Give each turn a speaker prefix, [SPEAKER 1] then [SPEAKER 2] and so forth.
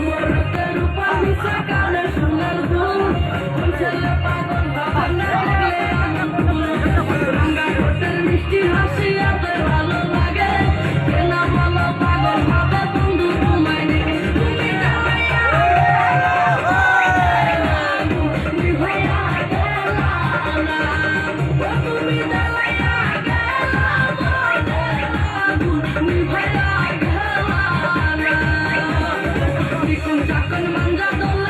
[SPEAKER 1] মোরতের উপর নিচে কানে সোনার দুল কোন ছেলে পাগল বাবা না দেখলে আমার ফুল রাঙ্গা ঠোঁটের মিষ্টি হাসি এত ভালো লাগে কেনা বলো পাগল ভাবে বন্ধু তোমায় দেখে তুমি দাঁড়াইয়া তুমি হইয়া গেলা না তুমি দাঁড়াইয়া গেলা তুমি হইয়া গেলা না চিকুন চাকন মাঞ্জা দোল